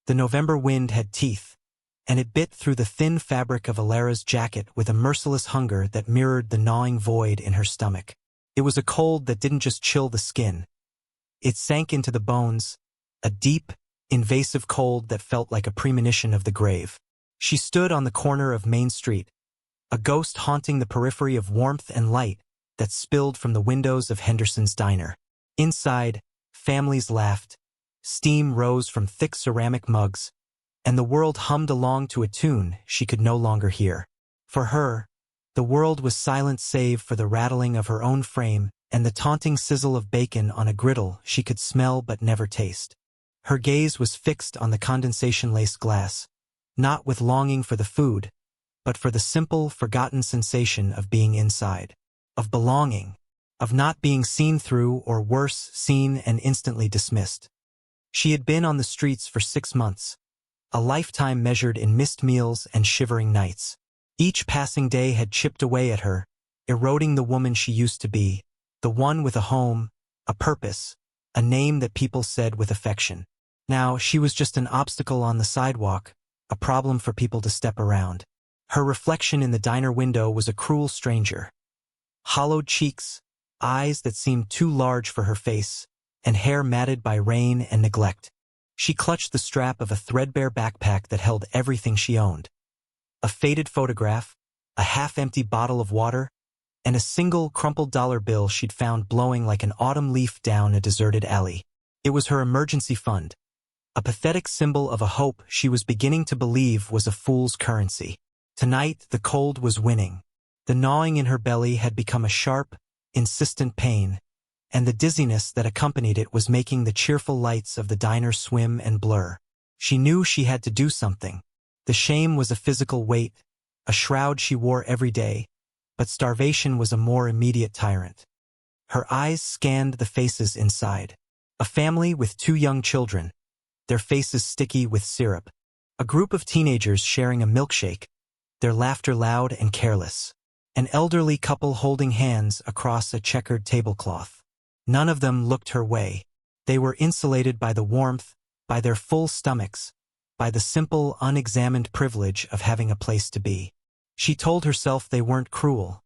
The November wind had teeth, and it bit through the thin fabric of Alara's jacket with a merciless hunger that mirrored the gnawing void in her stomach. It was a cold that didn't just chill the skin. It sank into the bones, a deep, invasive cold that felt like a premonition of the grave. She stood on the corner of Main Street, a ghost haunting the periphery of warmth and light that spilled from the windows of Henderson's diner. Inside, families laughed, steam rose from thick ceramic mugs, and the world hummed along to a tune she could no longer hear. For her, the world was silent save for the rattling of her own frame and the taunting sizzle of bacon on a griddle she could smell but never taste. Her gaze was fixed on the condensation-laced glass, not with longing for the food, but for the simple, forgotten sensation of being inside, of belonging, of not being seen through or worse, seen and instantly dismissed. She had been on the streets for 6 months, a lifetime measured in missed meals and shivering nights. Each passing day had chipped away at her, eroding the woman she used to be, the one with a home, a purpose, a name that people said with affection. Now she was just an obstacle on the sidewalk, a problem for people to step around. Her reflection in the diner window was a cruel stranger. Hollowed cheeks, eyes that seemed too large for her face, and hair matted by rain and neglect. She clutched the strap of a threadbare backpack that held everything she owned. A faded photograph, a half-empty bottle of water, and a single crumpled dollar bill she'd found blowing like an autumn leaf down a deserted alley. It was her emergency fund, a pathetic symbol of a hope she was beginning to believe was a fool's currency. Tonight, the cold was winning. The gnawing in her belly had become a sharp, insistent pain, and the dizziness that accompanied it was making the cheerful lights of the diner swim and blur. She knew she had to do something. The shame was a physical weight, a shroud she wore every day, but starvation was a more immediate tyrant. Her eyes scanned the faces inside. A family with 2 young children, their faces sticky with syrup. A group of teenagers sharing a milkshake, their laughter loud and careless. An elderly couple holding hands across a checkered tablecloth. None of them looked her way. They were insulated by the warmth, by their full stomachs, by the simple, unexamined privilege of having a place to be. She told herself they weren't cruel.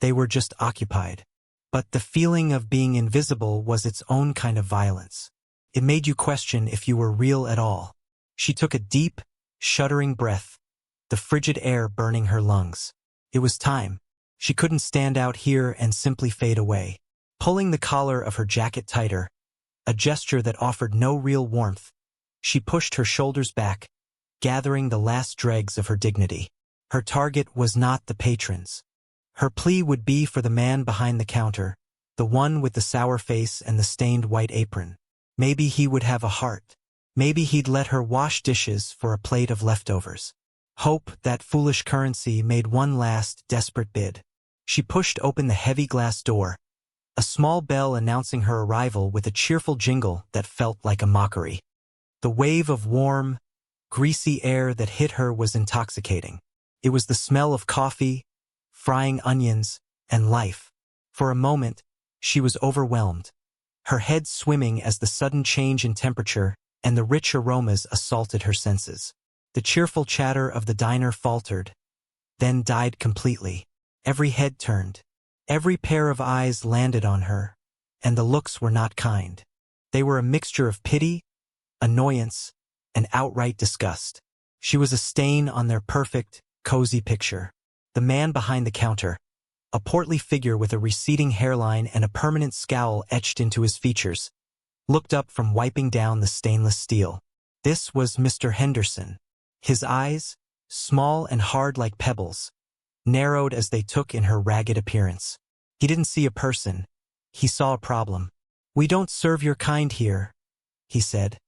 They were just occupied. But the feeling of being invisible was its own kind of violence. It made you question if you were real at all. She took a deep, shuddering breath, the frigid air burning her lungs. It was time. She couldn't stand out here and simply fade away. Pulling the collar of her jacket tighter, a gesture that offered no real warmth, she pushed her shoulders back, gathering the last dregs of her dignity. Her target was not the patrons. Her plea would be for the man behind the counter, the one with the sour face and the stained white apron. Maybe he would have a heart. Maybe he'd let her wash dishes for a plate of leftovers. Hope, that foolish currency, made one last, desperate bid. She pushed open the heavy glass door, a small bell announcing her arrival with a cheerful jingle that felt like a mockery. The wave of warm, greasy air that hit her was intoxicating. It was the smell of coffee, frying onions, and life. For a moment, she was overwhelmed, her head swimming as the sudden change in temperature and the rich aromas assaulted her senses. The cheerful chatter of the diner faltered, then died completely. Every head turned. Every pair of eyes landed on her, and the looks were not kind. They were a mixture of pity, annoyance, and outright disgust. She was a stain on their perfect, cozy picture. The man behind the counter, a portly figure with a receding hairline and a permanent scowl etched into his features, looked up from wiping down the stainless steel. This was Mr. Henderson. His eyes, small and hard like pebbles, narrowed as they took in her ragged appearance. He didn't see a person. He saw a problem. "We don't serve your kind here," he said,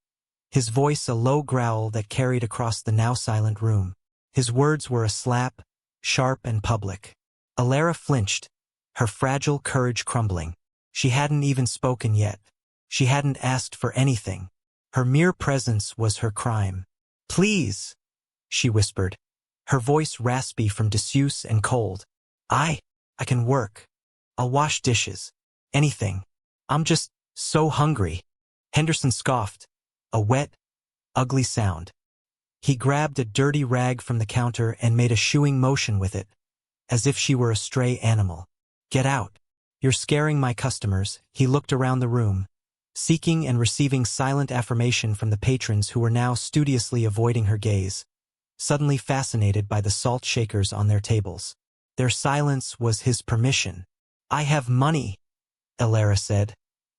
his voice a low growl that carried across the now silent room. His words were a slap, sharp and public. Alara flinched, her fragile courage crumbling. She hadn't even spoken yet. She hadn't asked for anything. Her mere presence was her crime. "Please," she whispered, her voice raspy from disuse and cold. I can work. I'll wash dishes. Anything. I'm just so hungry." Henderson scoffed, a wet, ugly sound. He grabbed a dirty rag from the counter and made a shooing motion with it, as if she were a stray animal. Get out. You're scaring my customers. He looked around the room, seeking and receiving silent affirmation from the patrons who were now studiously avoiding her gaze, suddenly fascinated by the salt shakers on their tables. Their silence was his permission. I have money, Elara said,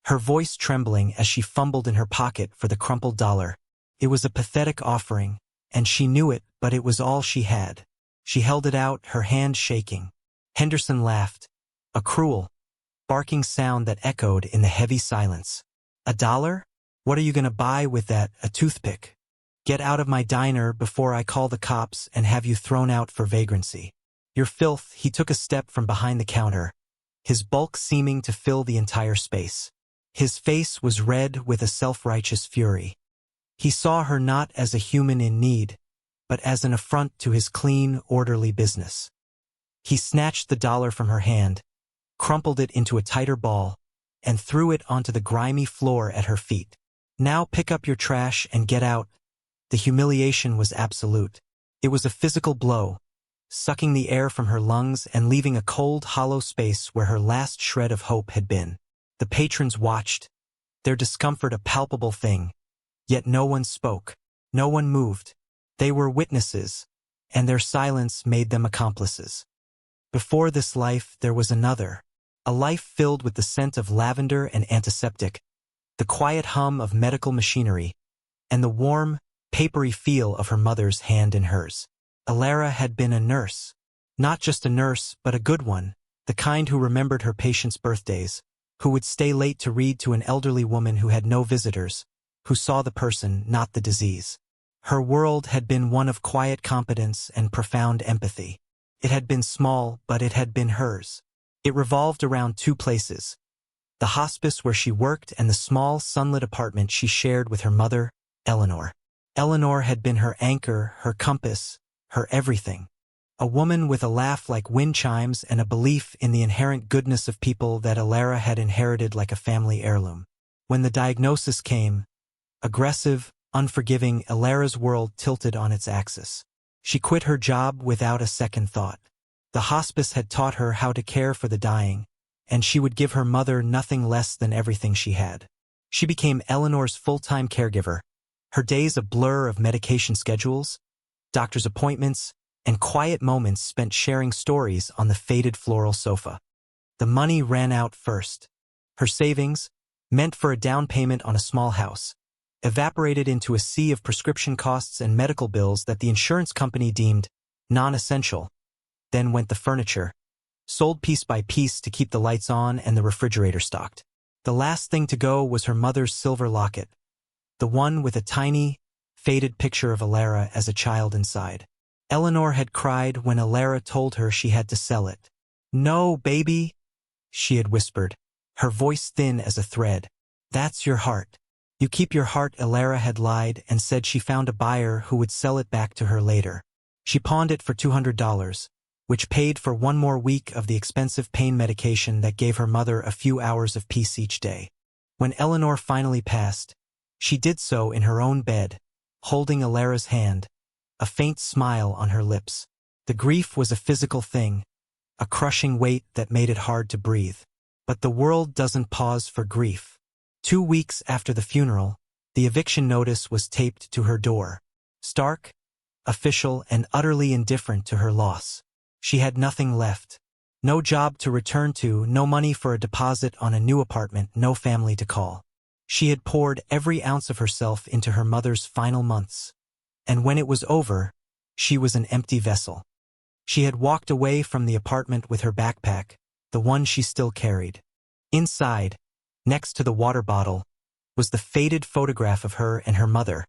her voice trembling as she fumbled in her pocket for the crumpled dollar. It was a pathetic offering, and she knew it, but it was all she had. She held it out, her hand shaking. Henderson laughed, a cruel, barking sound that echoed in the heavy silence. $1? What are you going to buy with that? A toothpick? Get out of my diner before I call the cops and have you thrown out for vagrancy. Your filth. He took a step from behind the counter, his bulk seeming to fill the entire space. His face was red with a self-righteous fury. He saw her not as a human in need, but as an affront to his clean, orderly business. He snatched the dollar from her hand, crumpled it into a tighter ball, and threw it onto the grimy floor at her feet. Now pick up your trash and get out. The humiliation was absolute. It was a physical blow, sucking the air from her lungs and leaving a cold, hollow space where her last shred of hope had been. The patrons watched, their discomfort a palpable thing, yet no one spoke, no one moved. They were witnesses, and their silence made them accomplices. Before this life there was another, a life filled with the scent of lavender and antiseptic, the quiet hum of medical machinery, and the warm, papery feel of her mother's hand in hers. Elara had been a nurse. Not just a nurse, but a good one, the kind who remembered her patients' birthdays, who would stay late to read to an elderly woman who had no visitors, who saw the person, not the disease. Her world had been one of quiet competence and profound empathy. It had been small, but it had been hers. It revolved around two places: the hospice where she worked and the small, sunlit apartment she shared with her mother, Eleanor. Eleanor had been her anchor, her compass, her everything. A woman with a laugh like wind chimes and a belief in the inherent goodness of people that Elara had inherited like a family heirloom. When the diagnosis came, aggressive, unforgiving, Elara's world tilted on its axis. She quit her job without a second thought. The hospice had taught her how to care for the dying, and she would give her mother nothing less than everything she had. She became Eleanor's full-time caregiver, her days a blur of medication schedules, doctor's appointments, and quiet moments spent sharing stories on the faded floral sofa. The money ran out first. Her savings, meant for a down payment on a small house, evaporated into a sea of prescription costs and medical bills that the insurance company deemed non-essential. Then went the furniture, sold piece by piece to keep the lights on and the refrigerator stocked. The last thing to go was her mother's silver locket, the one with a tiny, faded picture of Elara as a child inside. Eleanor had cried when Elara told her she had to sell it. "No, baby," she had whispered, her voice thin as a thread. "That's your heart. You keep your heart." Elara had lied and said she found a buyer who would sell it back to her later. She pawned it for $200, which paid for one more week of the expensive pain medication that gave her mother a few hours of peace each day. When Eleanor finally passed, she did so in her own bed, holding Elara's hand, a faint smile on her lips. The grief was a physical thing, a crushing weight that made it hard to breathe. But the world doesn't pause for grief. 2 weeks after the funeral, the eviction notice was taped to her door. Stark, official, and utterly indifferent to her loss. She had nothing left. No job to return to, no money for a deposit on a new apartment, no family to call. She had poured every ounce of herself into her mother's final months. And when it was over, she was an empty vessel. She had walked away from the apartment with her backpack, the one she still carried. Inside, next to the water bottle, was the faded photograph of her and her mother,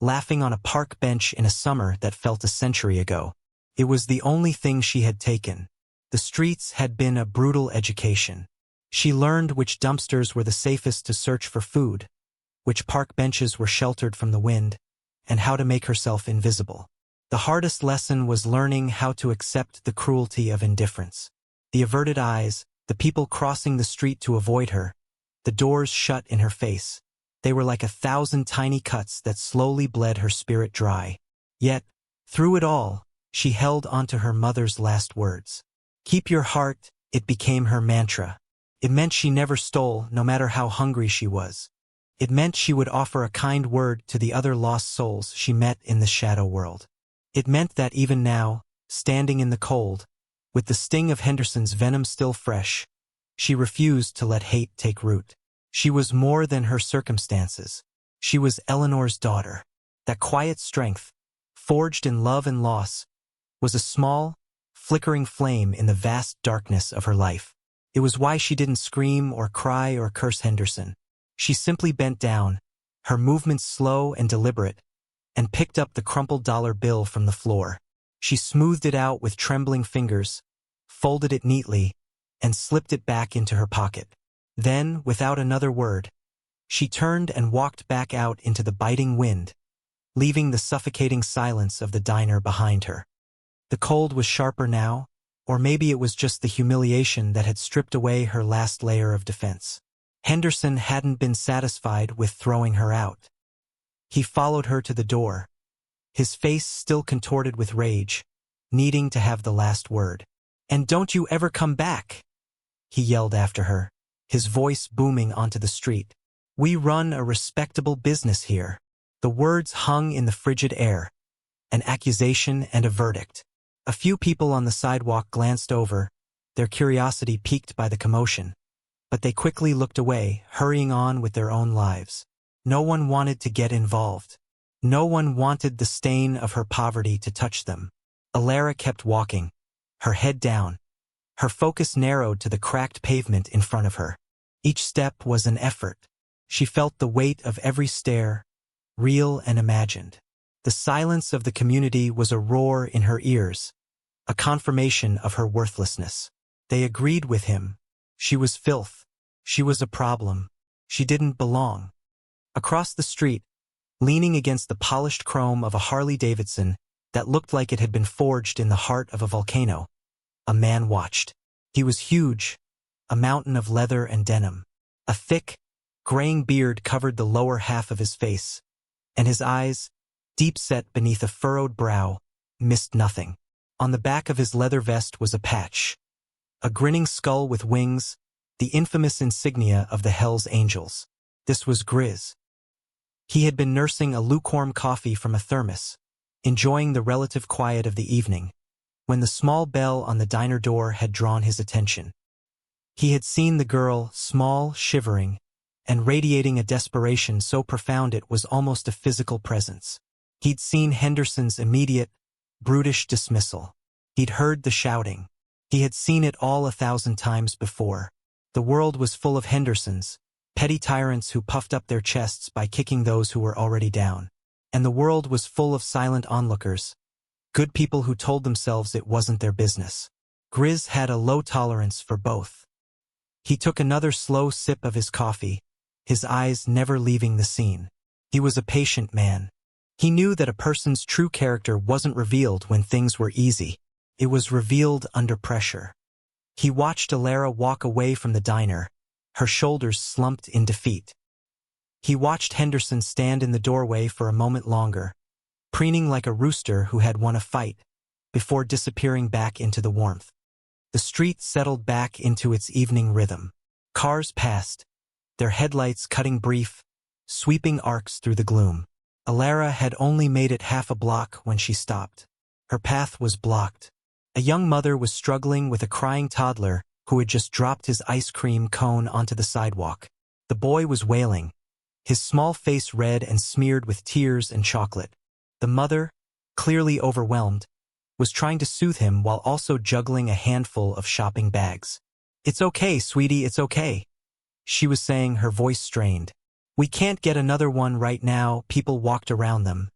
laughing on a park bench in a summer that felt a century ago. It was the only thing she had taken. The streets had been a brutal education. She learned which dumpsters were the safest to search for food, which park benches were sheltered from the wind, and how to make herself invisible. The hardest lesson was learning how to accept the cruelty of indifference. The averted eyes, the people crossing the street to avoid her, the doors shut in her face. They were like 1,000 tiny cuts that slowly bled her spirit dry. Yet, through it all, she held onto her mother's last words. Keep your heart, it became her mantra. It meant she never stole, no matter how hungry she was. It meant she would offer a kind word to the other lost souls she met in the shadow world. It meant that even now, standing in the cold, with the sting of Henderson's venom still fresh, she refused to let hate take root. She was more than her circumstances. She was Eleanor's daughter. That quiet strength, forged in love and loss, was a small, flickering flame in the vast darkness of her life. It was why she didn't scream or cry or curse Henderson. She simply bent down, her movements slow and deliberate, and picked up the crumpled dollar bill from the floor. She smoothed it out with trembling fingers, folded it neatly, and slipped it back into her pocket. Then, without another word, she turned and walked back out into the biting wind, leaving the suffocating silence of the diner behind her. The cold was sharper now, or maybe it was just the humiliation that had stripped away her last layer of defense. Henderson hadn't been satisfied with throwing her out. He followed her to the door, his face still contorted with rage, needing to have the last word. "And don't you ever come back!" he yelled after her, his voice booming onto the street. "We run a respectable business here." The words hung in the frigid air, an accusation and a verdict. A few people on the sidewalk glanced over, their curiosity piqued by the commotion, but they quickly looked away, hurrying on with their own lives. No one wanted to get involved. No one wanted the stain of her poverty to touch them. Alara kept walking, her head down, her focus narrowed to the cracked pavement in front of her. Each step was an effort. She felt the weight of every stare, real and imagined. The silence of the community was a roar in her ears, a confirmation of her worthlessness. They agreed with him. She was filth. She was a problem. She didn't belong. Across the street, leaning against the polished chrome of a Harley-Davidson that looked like it had been forged in the heart of a volcano, a man watched. He was huge, a mountain of leather and denim. A thick, graying beard covered the lower half of his face, and his eyes, deep-set beneath a furrowed brow, missed nothing. On the back of his leather vest was a patch, a grinning skull with wings, the infamous insignia of the Hells Angels. This was Grizz. He had been nursing a lukewarm coffee from a thermos, enjoying the relative quiet of the evening, when the small bell on the diner door had drawn his attention. He had seen the girl, small, shivering, and radiating a desperation so profound it was almost a physical presence. He'd seen Henderson's immediate, brutish dismissal. He'd heard the shouting. He had seen it all 1,000 times before. The world was full of Hendersons, petty tyrants who puffed up their chests by kicking those who were already down. And the world was full of silent onlookers, good people who told themselves it wasn't their business. Grizz had a low tolerance for both. He took another slow sip of his coffee, his eyes never leaving the scene. He was a patient man. He knew that a person's true character wasn't revealed when things were easy. It was revealed under pressure. He watched Alara walk away from the diner, her shoulders slumped in defeat. He watched Henderson stand in the doorway for a moment longer, preening like a rooster who had won a fight, before disappearing back into the warmth. The street settled back into its evening rhythm. Cars passed, their headlights cutting brief, sweeping arcs through the gloom. Alara had only made it half a block when she stopped. Her path was blocked. A young mother was struggling with a crying toddler who had just dropped his ice cream cone onto the sidewalk. The boy was wailing, his small face red and smeared with tears and chocolate. The mother, clearly overwhelmed, was trying to soothe him while also juggling a handful of shopping bags. "It's okay, sweetie, it's okay," she was saying, her voice strained. "We can't get another one right now." People walked around them,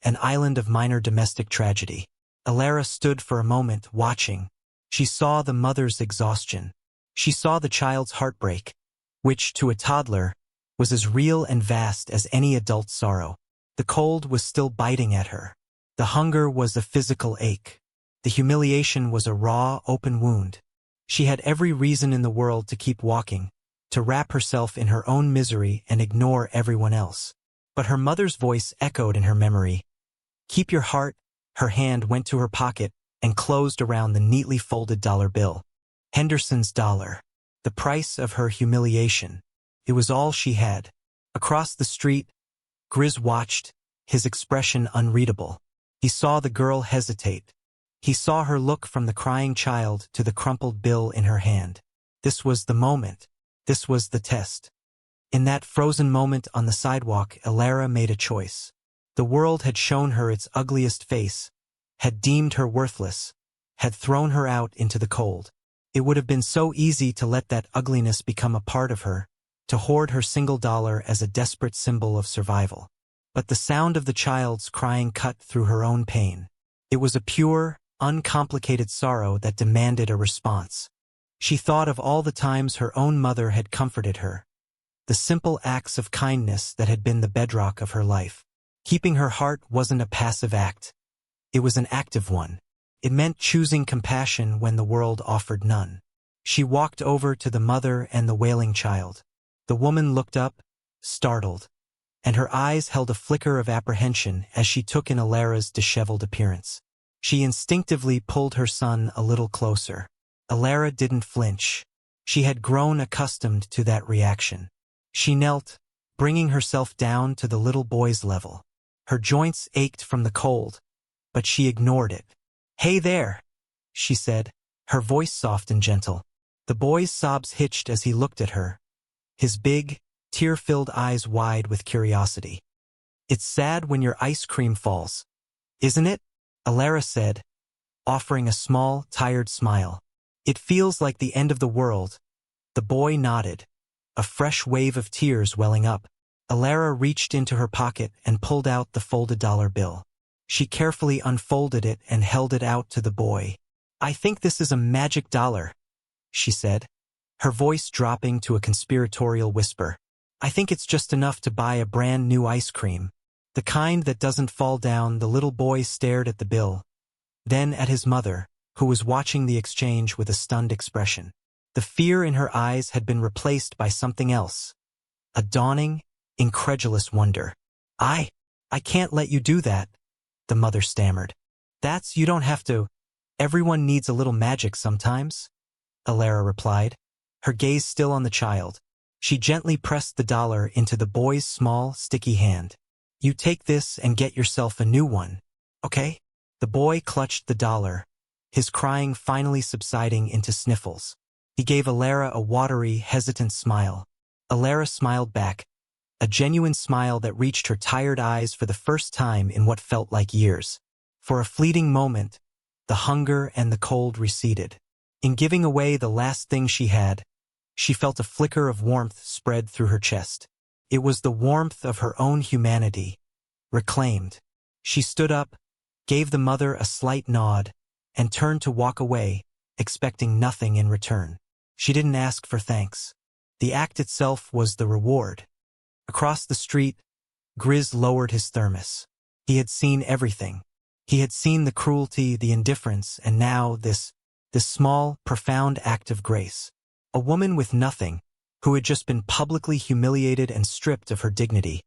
an island of minor domestic tragedy. Alara stood for a moment, watching. She saw the mother's exhaustion. She saw the child's heartbreak, which, to a toddler, was as real and vast as any adult's sorrow. The cold was still biting at her. The hunger was a physical ache. The humiliation was a raw, open wound. She had every reason in the world to keep walking, to wrap herself in her own misery and ignore everyone else. But her mother's voice echoed in her memory. "Keep your heart." Her hand went to her pocket and closed around the neatly folded dollar bill. Henderson's dollar. The price of her humiliation. It was all she had. Across the street, Grizz watched, his expression unreadable. He saw the girl hesitate. He saw her look from the crying child to the crumpled bill in her hand. This was the moment. This was the test. In that frozen moment on the sidewalk, Alara made a choice. The world had shown her its ugliest face, had deemed her worthless, had thrown her out into the cold. It would have been so easy to let that ugliness become a part of her, to hoard her single dollar as a desperate symbol of survival. But the sound of the child's crying cut through her own pain. It was a pure, uncomplicated sorrow that demanded a response. She thought of all the times her own mother had comforted her, the simple acts of kindness that had been the bedrock of her life. Keeping her heart wasn't a passive act. It was an active one. It meant choosing compassion when the world offered none. She walked over to the mother and the wailing child. The woman looked up, startled, and her eyes held a flicker of apprehension as she took in Alara's disheveled appearance. She instinctively pulled her son a little closer. Alara didn't flinch. She had grown accustomed to that reaction. She knelt, bringing herself down to the little boy's level. Her joints ached from the cold, but she ignored it. "Hey there," she said, her voice soft and gentle. The boy's sobs hitched as he looked at her, his big, tear-filled eyes wide with curiosity. "It's sad when your ice cream falls, isn't it?" Alara said, offering a small, tired smile. "It feels like the end of the world." The boy nodded, a fresh wave of tears welling up. Alara reached into her pocket and pulled out the folded dollar bill. She carefully unfolded it and held it out to the boy. "I think this is a magic dollar," she said, her voice dropping to a conspiratorial whisper. "I think it's just enough to buy a brand new ice cream. The kind that doesn't fall down." The little boy stared at the bill, then at his mother, who was watching the exchange with a stunned expression. The fear in her eyes had been replaced by something else. A dawning, incredulous wonder. I can't let you do that," the mother stammered. You don't have to. Everyone needs a little magic sometimes," Alara replied, her gaze still on the child. She gently pressed the dollar into the boy's small, sticky hand. "You take this and get yourself a new one, okay?" The boy clutched the dollar, his crying finally subsiding into sniffles. He gave Alara a watery, hesitant smile. Alara smiled back, a genuine smile that reached her tired eyes for the first time in what felt like years. For a fleeting moment, the hunger and the cold receded. In giving away the last thing she had, she felt a flicker of warmth spread through her chest. It was the warmth of her own humanity, reclaimed. She stood up, gave the mother a slight nod, and turned to walk away, expecting nothing in return. She didn't ask for thanks. The act itself was the reward. Across the street, Grizz lowered his thermos. He had seen everything. He had seen the cruelty, the indifference, and now this small, profound act of grace. A woman with nothing, who had just been publicly humiliated and stripped of her dignity,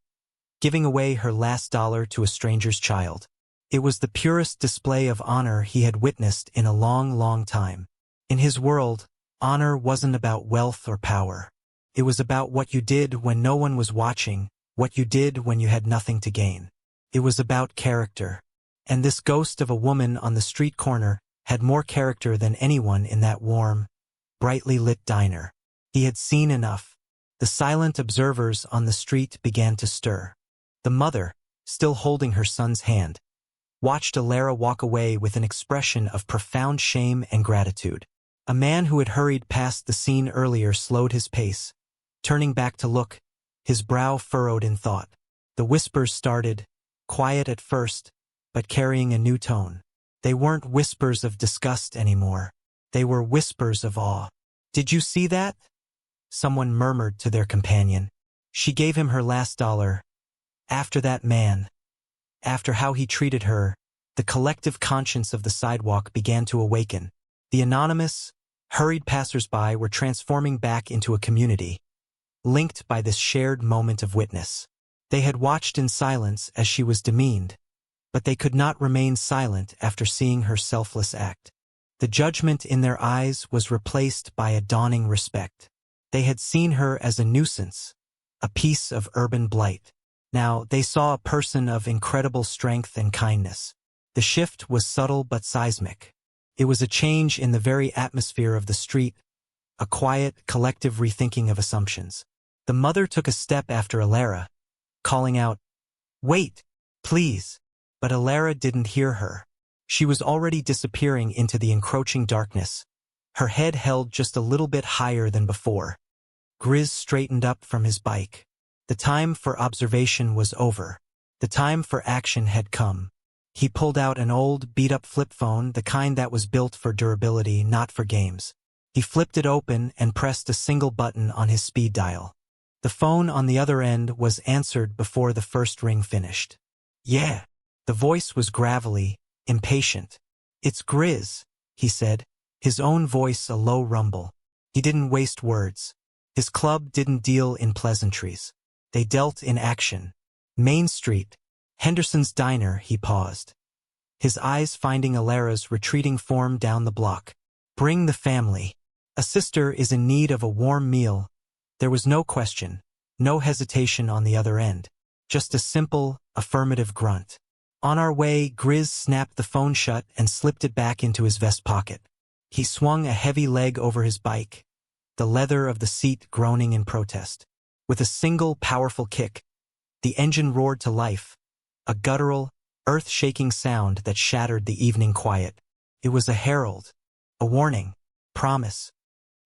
giving away her last dollar to a stranger's child. It was the purest display of honor he had witnessed in a long, long time. In his world, honor wasn't about wealth or power. It was about what you did when no one was watching, what you did when you had nothing to gain. It was about character. And this ghost of a woman on the street corner had more character than anyone in that warm, brightly lit diner. He had seen enough. The silent observers on the street began to stir. The mother, still holding her son's hand, watched Alara walk away with an expression of profound shame and gratitude. A man who had hurried past the scene earlier slowed his pace, turning back to look, his brow furrowed in thought. The whispers started, quiet at first, but carrying a new tone. They weren't whispers of disgust anymore. They were whispers of awe. "Did you see that?" someone murmured to their companion. "She gave him her last dollar. After that man. After how he treated her." The collective conscience of the sidewalk began to awaken. The anonymous, hurried passersby were transforming back into a community, linked by this shared moment of witness. They had watched in silence as she was demeaned, but they could not remain silent after seeing her selfless act. The judgment in their eyes was replaced by a dawning respect. They had seen her as a nuisance, a piece of urban blight. Now they saw a person of incredible strength and kindness. The shift was subtle but seismic. It was a change in the very atmosphere of the street, a quiet, collective rethinking of assumptions. The mother took a step after Alara, calling out, "Wait, please." But Alara didn't hear her. She was already disappearing into the encroaching darkness, her head held just a little bit higher than before. Grizz straightened up from his bike. The time for observation was over. The time for action had come. He pulled out an old, beat-up flip phone, the kind that was built for durability, not for games. He flipped it open and pressed a single button on his speed dial. The phone on the other end was answered before the first ring finished. "Yeah." The voice was gravelly, impatient. "It's Grizz," he said, his own voice a low rumble. He didn't waste words. His club didn't deal in pleasantries. They dealt in action. Main Street, Henderson's Diner, he paused, his eyes finding Alara's retreating form down the block. "Bring the family. A sister is in need of a warm meal." There was no question, no hesitation on the other end. Just a simple, affirmative grunt. On our way, Grizz snapped the phone shut and slipped it back into his vest pocket. He swung a heavy leg over his bike, the leather of the seat groaning in protest. With a single, powerful kick, the engine roared to life, a guttural, earth-shaking sound that shattered the evening quiet. It was a herald, a warning, promise.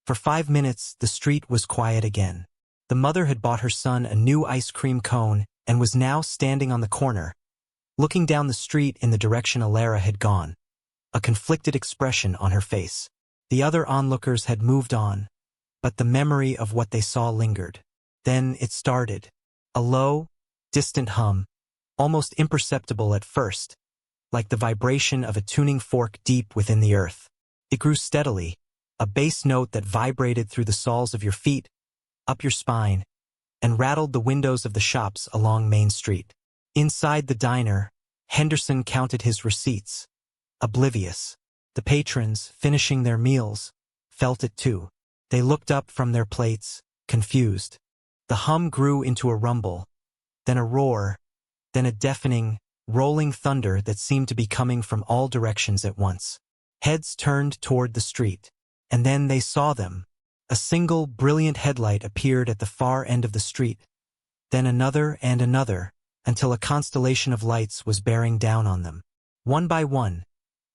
For 5 minutes, the street was quiet again. The mother had bought her son a new ice cream cone and was now standing on the corner, looking down the street in the direction Alara had gone, a conflicted expression on her face. The other onlookers had moved on, but the memory of what they saw lingered. Then it started, a low, distant hum, almost imperceptible at first, like the vibration of a tuning fork deep within the earth. It grew steadily, a bass note that vibrated through the soles of your feet, up your spine, and rattled the windows of the shops along Main Street. Inside the diner, Henderson counted his receipts, oblivious. The patrons, finishing their meals, felt it too. They looked up from their plates, confused. The hum grew into a rumble, then a roar, then a deafening, rolling thunder that seemed to be coming from all directions at once. Heads turned toward the street, and then they saw them. A single, brilliant headlight appeared at the far end of the street, then another and another, until a constellation of lights was bearing down on them. One by one,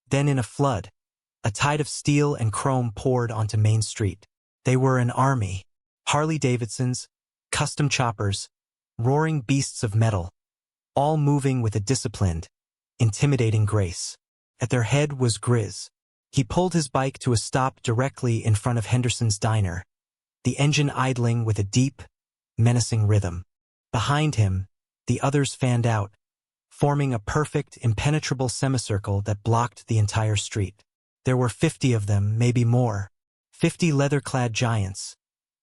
then in a flood, a tide of steel and chrome poured onto Main Street. They were an army, Harley-Davidsons, custom choppers, roaring beasts of metal, all moving with a disciplined, intimidating grace. At their head was Grizz. He pulled his bike to a stop directly in front of Henderson's Diner, the engine idling with a deep, menacing rhythm. Behind him, the others fanned out, forming a perfect, impenetrable semicircle that blocked the entire street. There were 50 of them, maybe more, 50 leather-clad giants,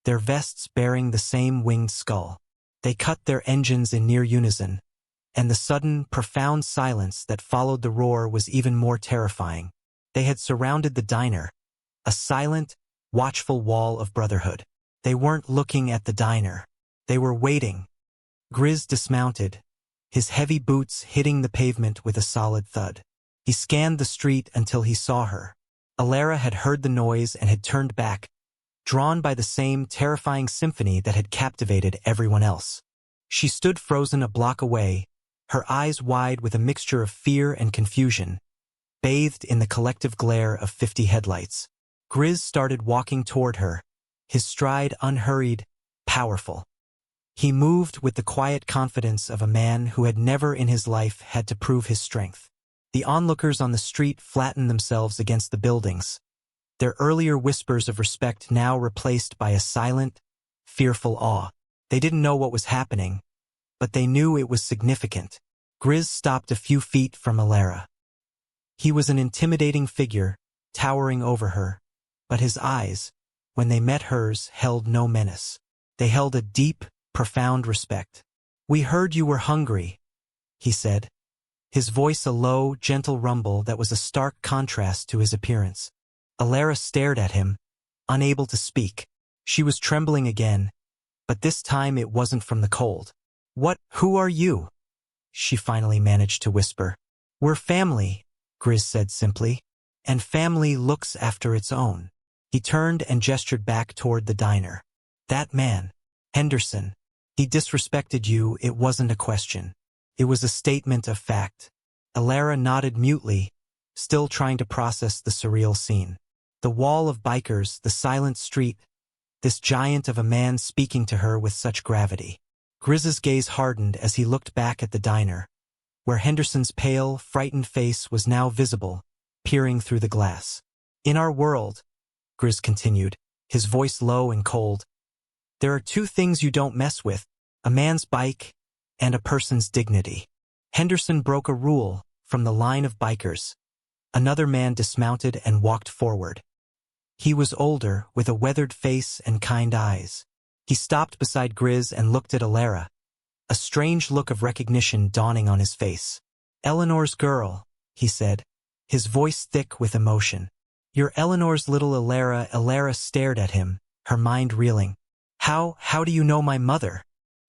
their vests bearing the same winged skull. They cut their engines in near unison, and the sudden, profound silence that followed the roar was even more terrifying. They had surrounded the diner, a silent, watchful wall of brotherhood. They weren't looking at the diner. They were waiting. Grizz dismounted, his heavy boots hitting the pavement with a solid thud. He scanned the street until he saw her. Alara had heard the noise and had turned back, drawn by the same terrifying symphony that had captivated everyone else. She stood frozen a block away, her eyes wide with a mixture of fear and confusion, bathed in the collective glare of 50 headlights. Grizz started walking toward her, his stride unhurried, powerful. He moved with the quiet confidence of a man who had never in his life had to prove his strength. The onlookers on the street flattened themselves against the buildings, their earlier whispers of respect now replaced by a silent, fearful awe. They didn't know what was happening, but they knew it was significant. Grizz stopped a few feet from Alara. He was an intimidating figure, towering over her, but his eyes, when they met hers, held no menace. They held a deep, profound respect. "We heard you were hungry," he said, his voice a low, gentle rumble that was a stark contrast to his appearance. Alara stared at him, unable to speak. She was trembling again, but this time it wasn't from the cold. Who are you?" she finally managed to whisper. "We're family," Grizz said simply, "and family looks after its own." He turned and gestured back toward the diner. "That man, Henderson, he disrespected you. It wasn't a question. It was a statement of fact." Alara nodded mutely, still trying to process the surreal scene. The wall of bikers, the silent street, this giant of a man speaking to her with such gravity. Grizz's gaze hardened as he looked back at the diner, where Henderson's pale, frightened face was now visible, peering through the glass. "In our world," Grizz continued, his voice low and cold, "there are two things you don't mess with, a man's bike and a person's dignity." Henderson broke a rule from the line of bikers. Another man dismounted and walked forward. He was older, with a weathered face and kind eyes. He stopped beside Grizz and looked at Alara, a strange look of recognition dawning on his face. "Eleanor's girl," he said, his voice thick with emotion. "You're Eleanor's little Alara." Alara stared at him, her mind reeling. How do you know my mother?"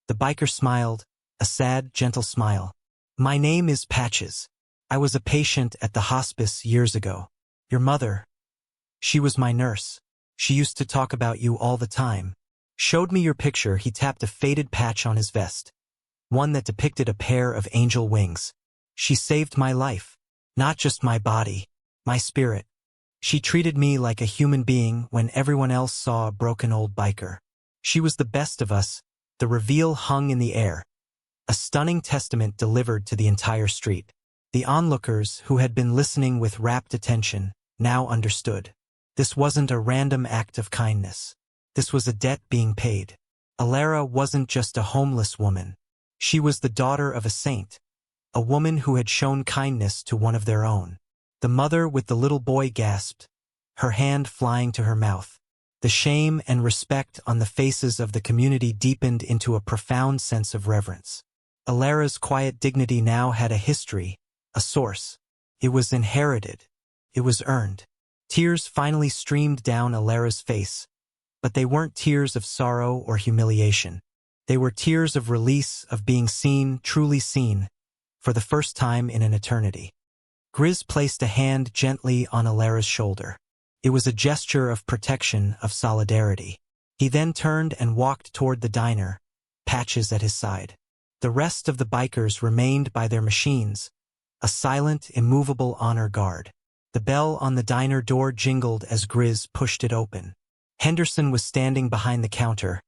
The biker smiled, a sad, gentle smile. "My name is Patches. I was a patient at the hospice years ago. Your mother, she was my nurse. She used to talk about you all the time. Showed me your picture." He tapped a faded patch on his vest, one that depicted a pair of angel wings. "She saved my life. Not just my body, my spirit. She treated me like a human being when everyone else saw a broken old biker. She was the best of us." The reveal hung in the air, a stunning testament delivered to the entire street. The onlookers, who had been listening with rapt attention, now understood. This wasn't a random act of kindness. This was a debt being paid. Alara wasn't just a homeless woman. She was the daughter of a saint, a woman who had shown kindness to one of their own. The mother with the little boy gasped, her hand flying to her mouth. The shame and respect on the faces of the community deepened into a profound sense of reverence. Alara's quiet dignity now had a history, a source. It was inherited. It was earned. Tears finally streamed down Alara's face, but they weren't tears of sorrow or humiliation. They were tears of release, of being seen, truly seen, for the first time in an eternity. Grizz placed a hand gently on Alara's shoulder. It was a gesture of protection, of solidarity. He then turned and walked toward the diner, Patches at his side. The rest of the bikers remained by their machines, a silent, immovable honor guard. The bell on the diner door jingled as Grizz pushed it open. Henderson was standing behind the counter,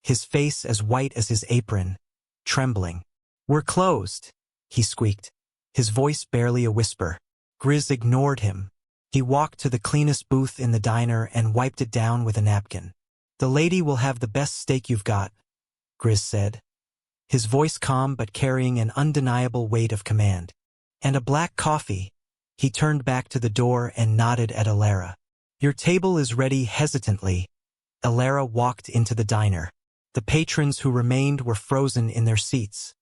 his face as white as his apron, trembling. "We're closed," he squeaked, his voice barely a whisper. Grizz ignored him. He walked to the cleanest booth in the diner and wiped it down with a napkin. "The lady will have the best steak you've got," Grizz said, his voice calm but carrying an undeniable weight of command. "And a black coffee." He turned back to the door and nodded at Alara. "Your table is ready." Hesitantly, Alara walked into the diner. The patrons who remained were frozen in their seats,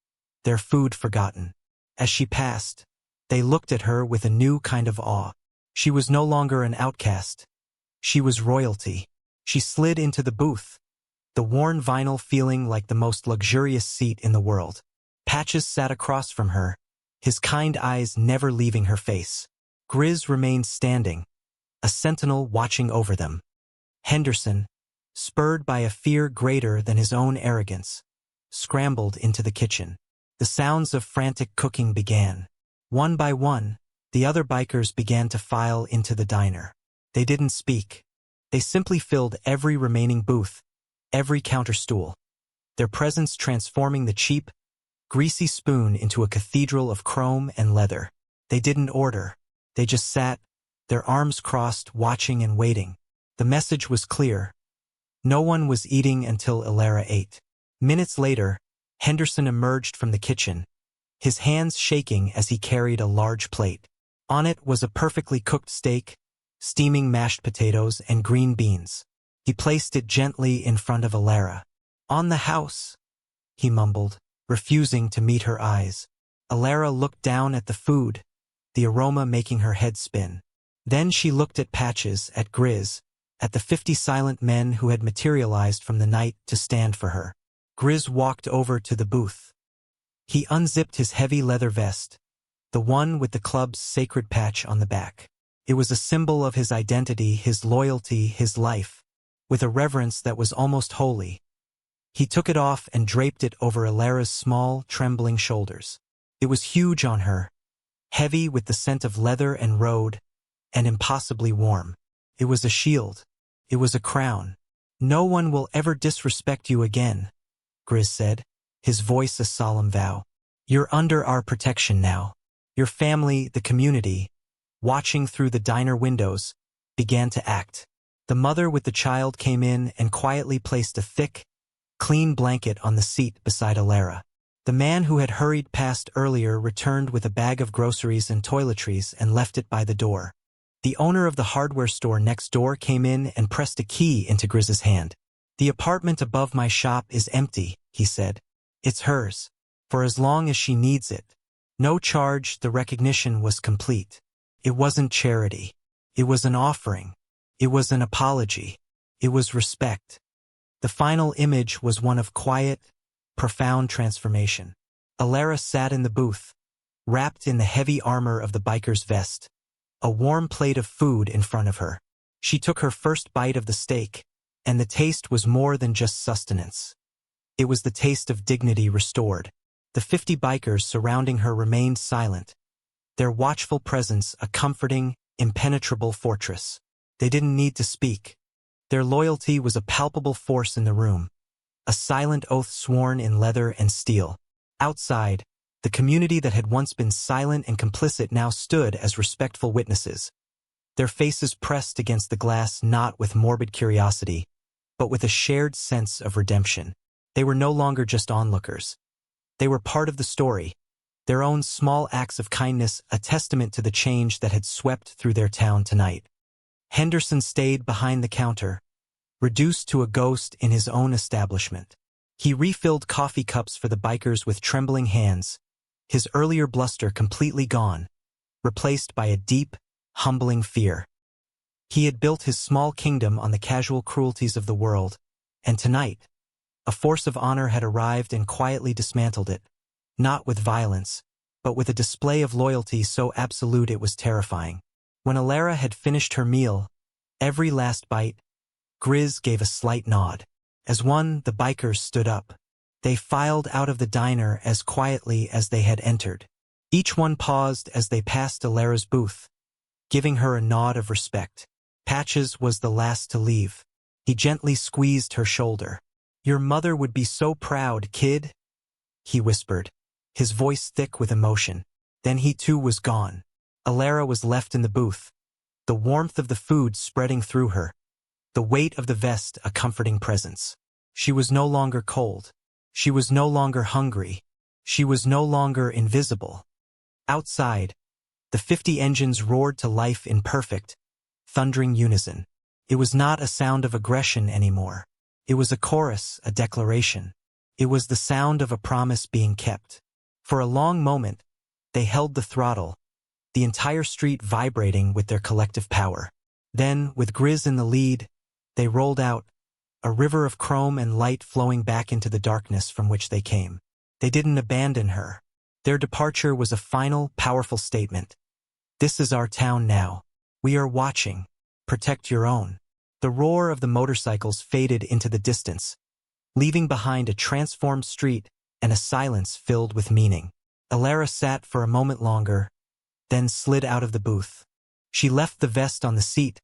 their food forgotten. As she passed, they looked at her with a new kind of awe. She was no longer an outcast. She was royalty. She slid into the booth, the worn vinyl feeling like the most luxurious seat in the world. Patches sat across from her, his kind eyes never leaving her face. Grizz remained standing, a sentinel watching over them. Henderson, spurred by a fear greater than his own arrogance, scrambled into the kitchen. The sounds of frantic cooking began. One by one, the other bikers began to file into the diner. They didn't speak. They simply filled every remaining booth, every counter stool, their presence transforming the cheap, greasy spoon into a cathedral of chrome and leather. They didn't order. They just sat, their arms crossed, watching and waiting. The message was clear. No one was eating until Alara ate. Minutes later, Henderson emerged from the kitchen, his hands shaking as he carried a large plate. On it was a perfectly cooked steak, steaming mashed potatoes, and green beans. He placed it gently in front of Alara. "On the house," he mumbled, refusing to meet her eyes. Alara looked down at the food, the aroma making her head spin. Then she looked at Patches, at Grizz, at the 50 silent men who had materialized from the night to stand for her. Grizz walked over to the booth. He unzipped his heavy leather vest, the one with the club's sacred patch on the back. It was a symbol of his identity, his loyalty, his life, with a reverence that was almost holy. He took it off and draped it over Alara's small, trembling shoulders. It was huge on her, heavy with the scent of leather and road, and impossibly warm. It was a shield. It was a crown. "No one will ever disrespect you again," Grizz said, his voice a solemn vow. "You're under our protection now." Your family, the community, watching through the diner windows, began to act. The mother with the child came in and quietly placed a thick, clean blanket on the seat beside Alara. The man who had hurried past earlier returned with a bag of groceries and toiletries and left it by the door. The owner of the hardware store next door came in and pressed a key into Grizz's hand. "The apartment above my shop is empty," he said. "It's hers, for as long as she needs it." No charge, the recognition was complete. It wasn't charity. It was an offering. It was an apology. It was respect. The final image was one of quiet, profound transformation. Alara sat in the booth, wrapped in the heavy armor of the biker's vest, a warm plate of food in front of her. She took her first bite of the steak, and the taste was more than just sustenance. It was the taste of dignity restored. The 50 bikers surrounding her remained silent, their watchful presence a comforting, impenetrable fortress. They didn't need to speak. Their loyalty was a palpable force in the room, a silent oath sworn in leather and steel. Outside, the community that had once been silent and complicit now stood as respectful witnesses, their faces pressed against the glass not with morbid curiosity, but with a shared sense of redemption. They were no longer just onlookers. They were part of the story, their own small acts of kindness a testament to the change that had swept through their town tonight. Henderson stayed behind the counter, reduced to a ghost in his own establishment. He refilled coffee cups for the bikers with trembling hands, his earlier bluster completely gone, replaced by a deep, humbling fear. He had built his small kingdom on the casual cruelties of the world, and tonight, a force of honor had arrived and quietly dismantled it, not with violence, but with a display of loyalty so absolute it was terrifying. When Alara had finished her meal, every last bite, Grizz gave a slight nod. As one, the bikers stood up. They filed out of the diner as quietly as they had entered. Each one paused as they passed Alara's booth, giving her a nod of respect. Patches was the last to leave. He gently squeezed her shoulder. "Your mother would be so proud, kid," he whispered, his voice thick with emotion. Then he too was gone. Alara was left in the booth, the warmth of the food spreading through her, the weight of the vest a comforting presence. She was no longer cold. She was no longer hungry. She was no longer invisible. Outside, the 50 engines roared to life in perfect, thundering unison. It was not a sound of aggression anymore. It was a chorus, a declaration. It was the sound of a promise being kept. For a long moment, they held the throttle, the entire street vibrating with their collective power. Then, with Grizz in the lead, they rolled out, a river of chrome and light flowing back into the darkness from which they came. They didn't abandon her. Their departure was a final, powerful statement. "This is our town now. We are watching. Protect your own." The roar of the motorcycles faded into the distance, leaving behind a transformed street and a silence filled with meaning. Alara sat for a moment longer, then slid out of the booth. She left the vest on the seat,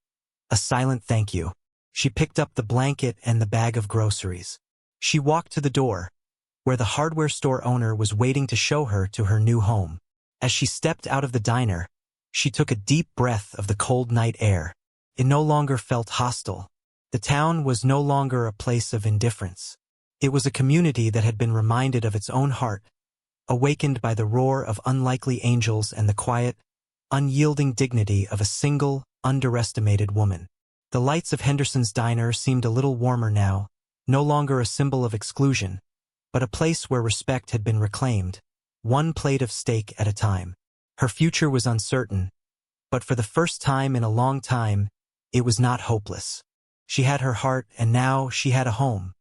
a silent thank you. She picked up the blanket and the bag of groceries. She walked to the door, where the hardware store owner was waiting to show her to her new home. As she stepped out of the diner, she took a deep breath of the cold night air. It no longer felt hostile. The town was no longer a place of indifference. It was a community that had been reminded of its own heart, awakened by the roar of unlikely angels and the quiet, unyielding dignity of a single, underestimated woman. The lights of Henderson's diner seemed a little warmer now, no longer a symbol of exclusion, but a place where respect had been reclaimed, one plate of steak at a time. Her future was uncertain, but for the first time in a long time, it was not hopeless. She had her heart, and now she had a home.